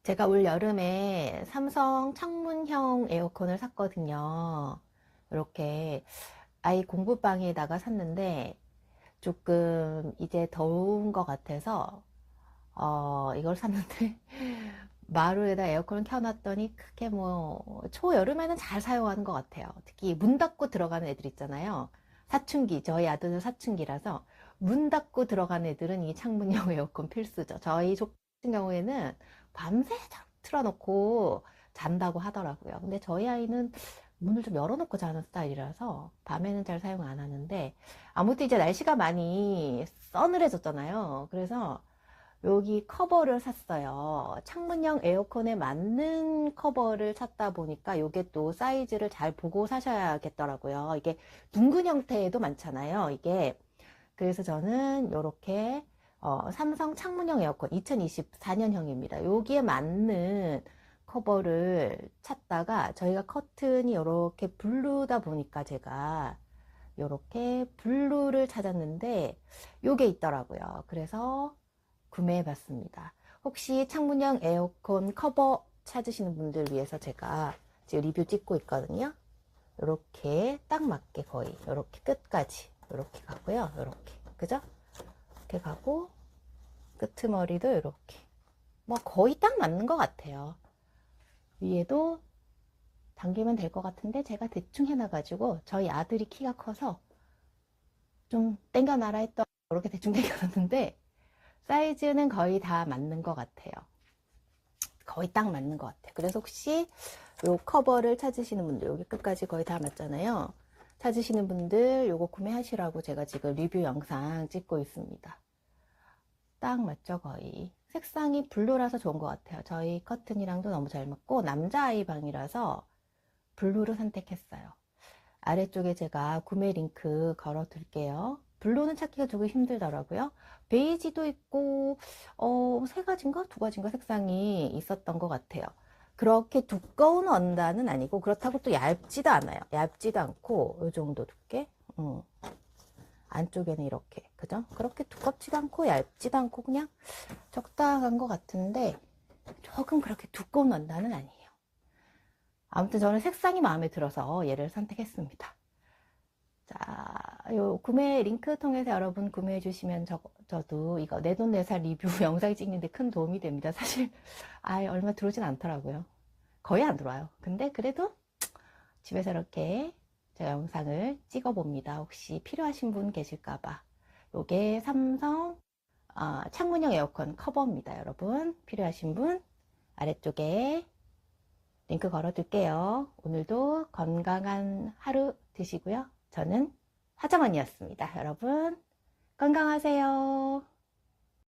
제가 올 여름에 삼성 창문형 에어컨을 샀거든요. 이렇게 아이 공부방에다가 샀는데 조금 이제 더운 것 같아서 이걸 샀는데 마루에다 에어컨을 켜놨더니 크게 뭐 초여름에는 잘 사용하는 것 같아요. 특히 문 닫고 들어가는 애들 있잖아요. 사춘기, 저희 아들은 사춘기라서 문 닫고 들어가는 애들은 이 창문형 에어컨 필수죠. 저희 족 같은 경우에는 밤새 틀어놓고 잔다고 하더라고요. 근데 저희 아이는 문을 좀 열어놓고 자는 스타일이라서 밤에는 잘 사용 안 하는데, 아무튼 이제 날씨가 많이 서늘해졌잖아요. 그래서 여기 커버를 샀어요. 창문형 에어컨에 맞는 커버를 찾다 보니까 이게 또 사이즈를 잘 보고 사셔야겠더라고요. 이게 둥근 형태에도 많잖아요. 이게. 그래서 저는 이렇게 삼성 창문형 에어컨 2024년형입니다. 여기에 맞는 커버를 찾다가 저희가 커튼이 이렇게 블루다 보니까 제가 이렇게 블루를 찾았는데 요게 있더라고요. 그래서 구매해 봤습니다. 혹시 창문형 에어컨 커버 찾으시는 분들 위해서 제가 지금 리뷰 찍고 있거든요. 이렇게 딱 맞게 거의 이렇게 끝까지 이렇게 가고요. 이렇게 그죠? 이렇게 가고 끄트머리도 이렇게 뭐 거의 딱 맞는 것 같아요. 위에도 당기면 될 것 같은데 제가 대충 해놔가지고 저희 아들이 키가 커서 좀 땡겨놔라 했던 이렇게 대충 땡겨놨는데 사이즈는 거의 다 맞는 것 같아요. 거의 딱 맞는 것 같아요. 그래서 혹시 요 커버를 찾으시는 분들, 여기 끝까지 거의 다 맞잖아요. 찾으시는 분들 요거 구매하시라고 제가 지금 리뷰 영상 찍고 있습니다. 딱 맞죠, 거의. 색상이 블루라서 좋은 것 같아요. 저희 커튼이랑도 너무 잘 맞고 남자아이 방이라서 블루를 선택했어요. 아래쪽에 제가 구매 링크 걸어 둘게요. 블루는 찾기가 조금 힘들더라고요. 베이지도 있고 세 가지인가 두 가지인가 색상이 있었던 것 같아요. 그렇게 두꺼운 원단은 아니고 그렇다고 또 얇지도 않아요. 얇지도 않고 이 정도 두께. 안쪽에는 이렇게 그죠? 그렇게 두껍지도 않고 얇지도 않고 그냥 적당한 것 같은데 조금 그렇게 두꺼운 원단은 아니에요. 아무튼 저는 색상이 마음에 들어서 얘를 선택했습니다. 자, 요 구매 링크 통해서 여러분 구매해 주시면 저도 이거 내돈내산 리뷰 영상 찍는데 큰 도움이 됩니다. 사실 얼마 들어오진 않더라고요. 거의 안 들어와요. 근데 그래도 집에서 이렇게 제가 영상을 찍어 봅니다. 혹시 필요하신 분 계실까봐. 요게 삼성 창문형 에어컨 커버입니다. 여러분 필요하신 분 아래쪽에 링크 걸어 둘게요. 오늘도 건강한 하루 되시고요. 저는 하정원이었습니다. 여러분 건강하세요.